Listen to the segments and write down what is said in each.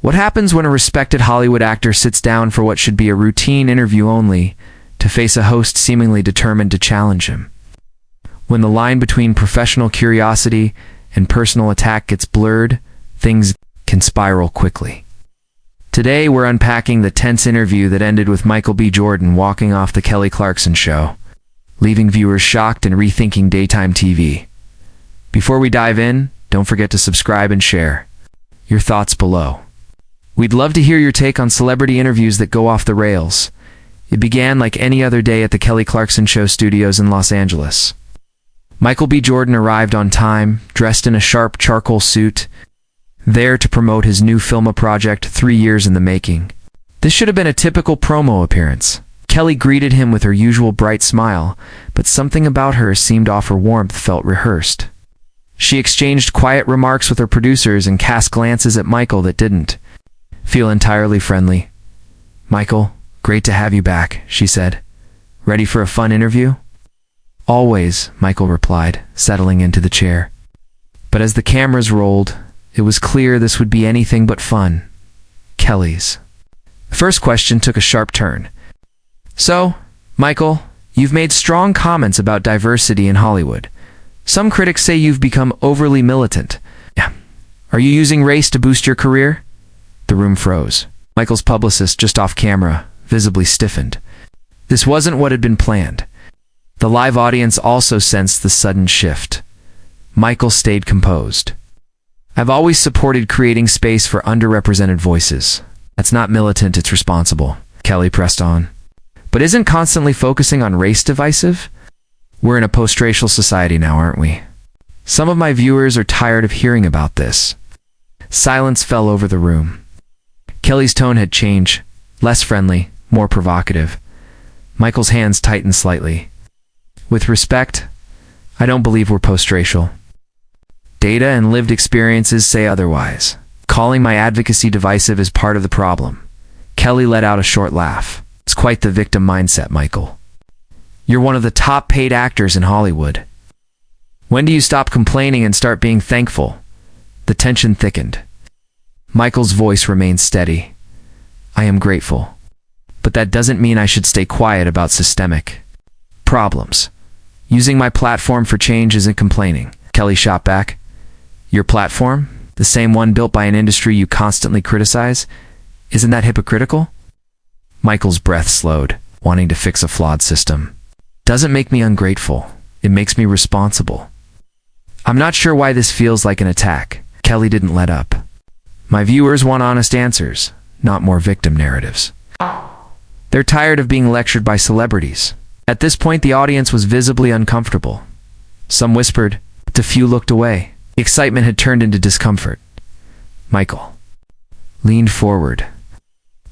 What happens when a respected Hollywood actor sits down for what should be a routine interview only to face a host seemingly determined to challenge him? When the line between professional curiosity and personal attack gets blurred, things can spiral quickly. Today, we're unpacking the tense interview that ended with Michael B. Jordan walking off the Kelly Clarkson show, leaving viewers shocked and rethinking daytime TV. Before we dive in, don't forget to subscribe and share your thoughts below. We'd love to hear your take on celebrity interviews that go off the rails. It began like any other day at the Kelly Clarkson Show studios in Los Angeles. Michael B. Jordan arrived on time, dressed in a sharp charcoal suit, there to promote his new film project 3 years in the making. This should have been a typical promo appearance. Kelly greeted him with her usual bright smile, but something about her seemed to offer warmth felt rehearsed. She exchanged quiet remarks with her producers and cast glances at Michael that didn't feel entirely friendly. "Michael, great to have you back," she said. "Ready for a fun interview?" "Always," Michael replied, settling into the chair. But as the cameras rolled, it was clear this would be anything but fun. Kelly's first question took a sharp turn. "So, Michael, you've made strong comments about diversity in Hollywood. Some critics say you've become overly militant. Are you using race to boost your career?" The room froze. Michael's publicist, just off camera, visibly stiffened. This wasn't what had been planned. The live audience also sensed the sudden shift. Michael stayed composed. "I've always supported creating space for underrepresented voices. That's not militant, it's responsible," Kelly pressed on. "But isn't constantly focusing on race divisive? We're in a post-racial society now, aren't we? Some of my viewers are tired of hearing about this." Silence fell over the room. Kelly's tone had changed, less friendly, more provocative. Michael's hands tightened slightly. "With respect, I don't believe we're post-racial. Data and lived experiences say otherwise. Calling my advocacy divisive is part of the problem." Kelly let out a short laugh. "It's quite the victim mindset, Michael. You're one of the top paid actors in Hollywood. When do you stop complaining and start being thankful?" The tension thickened. Michael's voice remained steady. "I am grateful. But that doesn't mean I should stay quiet about systemic problems. Using my platform for change isn't complaining." Kelly shot back. "Your platform? The same one built by an industry you constantly criticize? Isn't that hypocritical?" Michael's breath slowed, wanting to fix a flawed system. "Doesn't make me ungrateful. It makes me responsible." "I'm not sure why this feels like an attack." Kelly didn't let up. "My viewers want honest answers, not more victim narratives. They're tired of being lectured by celebrities." At this point, the audience was visibly uncomfortable. Some whispered, but a few looked away. The excitement had turned into discomfort. Michael leaned forward.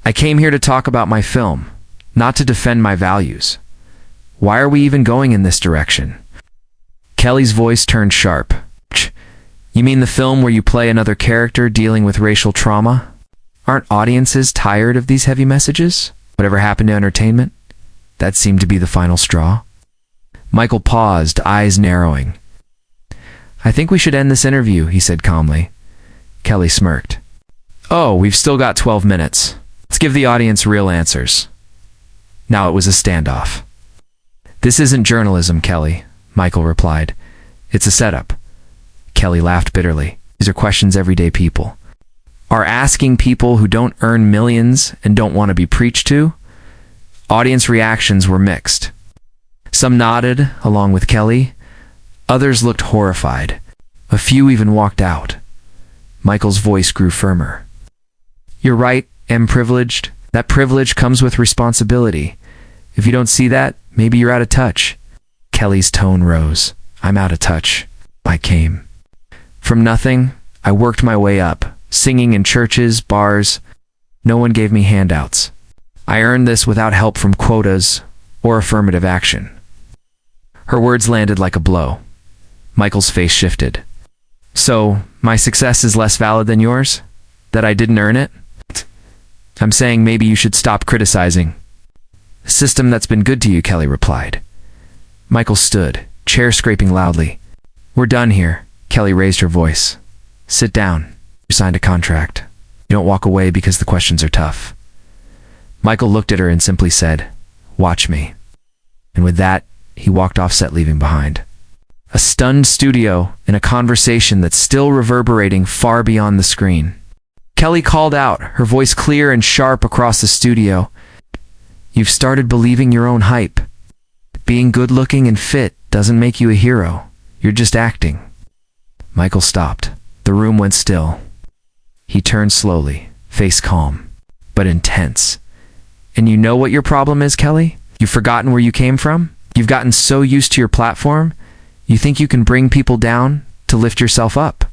"I came here to talk about my film, not to defend my values. Why are we even going in this direction?" Kelly's voice turned sharp. "You mean the film where you play another character dealing with racial trauma? Aren't audiences tired of these heavy messages? Whatever happened to entertainment?" That seemed to be the final straw. Michael paused, eyes narrowing. "I think we should end this interview," he said calmly. Kelly smirked. "Oh, we've still got 12 minutes. Let's give the audience real answers." Now it was a standoff. "This isn't journalism, Kelly," Michael replied. "It's a setup." Kelly laughed bitterly. "These are questions everyday people are asking people who don't earn millions and don't want to be preached to." Audience reactions were mixed. Some nodded, along with Kelly. Others looked horrified. A few even walked out. Michael's voice grew firmer. "You're right, I'm privileged. That privilege comes with responsibility. If you don't see that, maybe you're out of touch." Kelly's tone rose. "I'm out of touch. I came from nothing. I worked my way up, singing in churches, bars. No one gave me handouts. I earned this without help from quotas or affirmative action." Her words landed like a blow. Michael's face shifted. "So, my success is less valid than yours? That I didn't earn it?" "I'm saying maybe you should stop criticizing a system that's been good to you," Kelly replied. Michael stood, chair scraping loudly. "We're done here." Kelly raised her voice. "Sit down. You signed a contract." You don't walk away because the questions are tough. Michael looked at her and simply said, "Watch me." And with that, he walked off set, leaving behind a stunned studio and a conversation that's still reverberating far beyond the screen. Kelly called out, her voice clear and sharp across the studio. "You've started believing your own hype. Being good-looking and fit doesn't make you a hero. You're just acting." Michael stopped. The room went still. He turned slowly, face calm, but intense. "And you know what your problem is, Kelly? You've forgotten where you came from? You've gotten so used to your platform, you think you can bring people down to lift yourself up.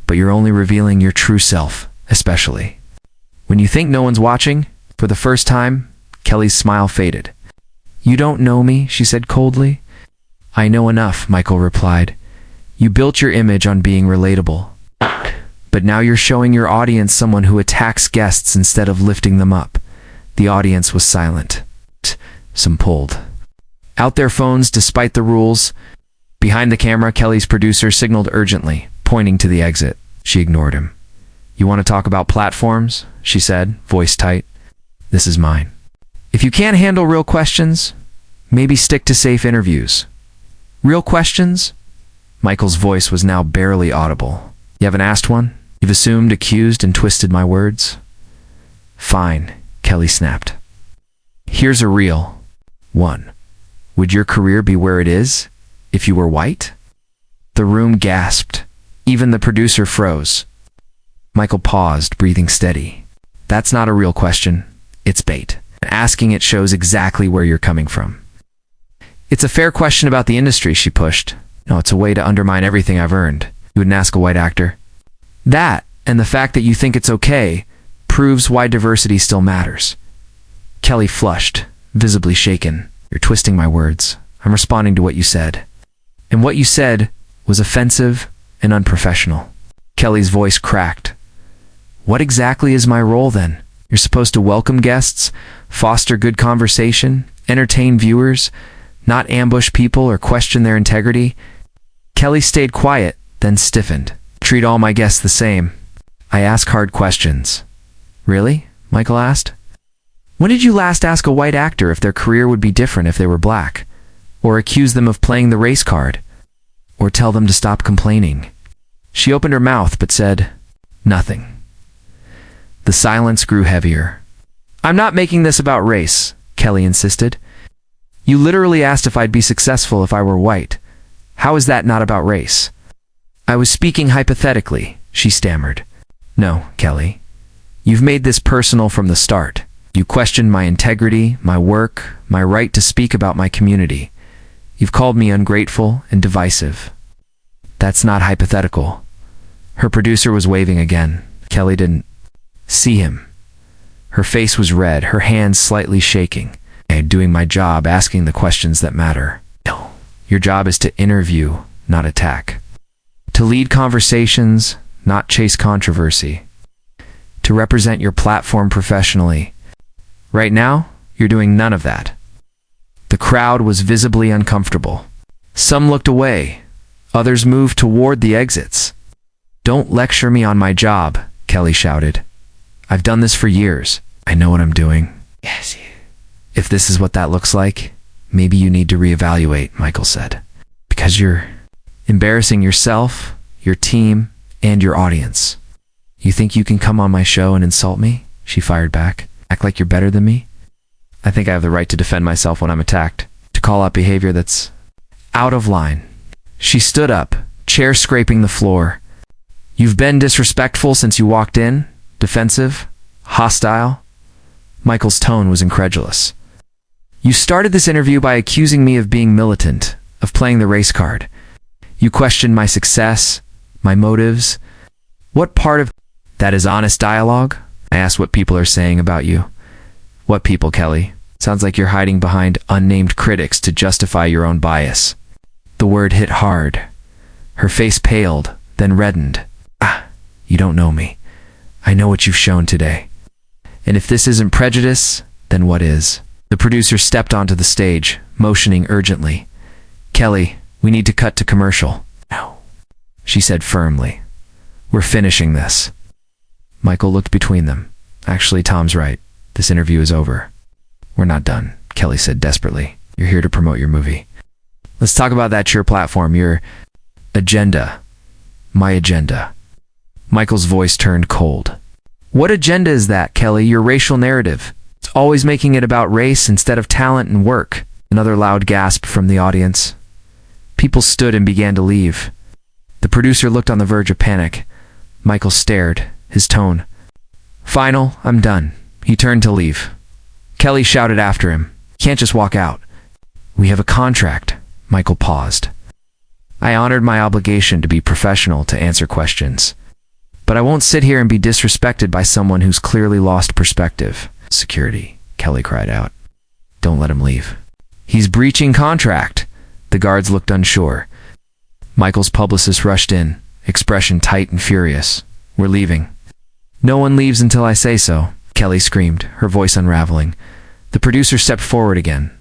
But you're only revealing your true self, especially when you think no one's watching." For the first time, Kelly's smile faded. "You don't know me," she said coldly. "I know enough," Michael replied. "You built your image on being relatable. But now you're showing your audience someone who attacks guests instead of lifting them up." The audience was silent. Some pulled out their phones despite the rules. Behind the camera, Kelly's producer signaled urgently, pointing to the exit. She ignored him. "You want to talk about platforms?" she said, voice tight. "This is mine. If you can't handle real questions, maybe stick to safe interviews." "Real questions?" Michael's voice was now barely audible. "You haven't asked one? You've assumed, accused, and twisted my words?" "Fine," Kelly snapped. "Here's a real one. Would your career be where it is if you were white?" The room gasped. Even the producer froze. Michael paused, breathing steady. "That's not a real question. It's bait. Asking it shows exactly where you're coming from." "It's a fair question about the industry," she pushed. "No, it's a way to undermine everything I've earned. You wouldn't ask a white actor." "That, and the fact that you think it's okay, proves why diversity still matters." Kelly flushed, visibly shaken. "You're twisting my words. I'm responding to what you said. And what you said was offensive and unprofessional." Kelly's voice cracked. "What exactly is my role then? You're supposed to welcome guests, foster good conversation, entertain viewers, not ambush people or question their integrity?" Kelly stayed quiet, then stiffened. "Treat all my guests the same. I ask hard questions." "Really?" Michael asked. "When did you last ask a white actor if their career would be different if they were black? Or accuse them of playing the race card? Or tell them to stop complaining?" She opened her mouth but said nothing. The silence grew heavier. "I'm not making this about race," Kelly insisted. "You literally asked if I'd be successful if I were white. How is that not about race?" "I was speaking hypothetically," she stammered. "No, Kelly. You've made this personal from the start. You questioned my integrity, my work, my right to speak about my community. You've called me ungrateful and divisive." "That's not hypothetical." Her producer was waving again. Kelly didn't see him. Her face was red, her hands slightly shaking. "I'm doing my job, asking the questions that matter." "No. Your job is to interview, not attack. To lead conversations, not chase controversy. To represent your platform professionally. Right now, you're doing none of that." The crowd was visibly uncomfortable. Some looked away. Others moved toward the exits. "Don't lecture me on my job," Kelly shouted. "I've done this for years. I know what I'm doing." "Yes. If this is what that looks like, maybe you need to reevaluate," Michael said. "Because you're embarrassing yourself, your team, and your audience." "You think you can come on my show and insult me?" she fired back. "Act like you're better than me?" "I think I have the right to defend myself when I'm attacked, to call out behavior that's out of line." She stood up, chair scraping the floor. "You've been disrespectful since you walked in? Defensive? Hostile?" Michael's tone was incredulous. "You started this interview by accusing me of being militant, of playing the race card. You questioned my success, my motives. What part of that is honest dialogue?" I asked what people are saying about you. "What people, Kelly? Sounds like you're hiding behind unnamed critics to justify your own bias." The word hit hard. Her face paled, then reddened. "Ah, you don't know me. I know what you've shown today. And if this isn't prejudice, then what is?" The producer stepped onto the stage, motioning urgently. "Kelly, we need to cut to commercial." "No," she said firmly. "We're finishing this." Michael looked between them. Actually, Tom's right. This interview is over. We're not done, Kelly said desperately. You're here to promote your movie. Let's talk about that your platform, your agenda. My agenda. Michael's voice turned cold. What agenda is that, Kelly? Your racial narrative. It's always making it about race instead of talent and work. Another loud gasp from the audience. People stood and began to leave. The producer looked on the verge of panic. Michael stared, his tone. Final, I'm done. He turned to leave. Kelly shouted after him. Can't just walk out. We have a contract. Michael paused. I honored my obligation to be professional to answer questions. But I won't sit here and be disrespected by someone who's clearly lost perspective. Security, Kelly cried out. Don't let him leave. He's breaching contract. The guards looked unsure. Michael's publicist rushed in, expression tight and furious. We're leaving. No one leaves until I say so, Kelly screamed, her voice unraveling. The producer stepped forward again.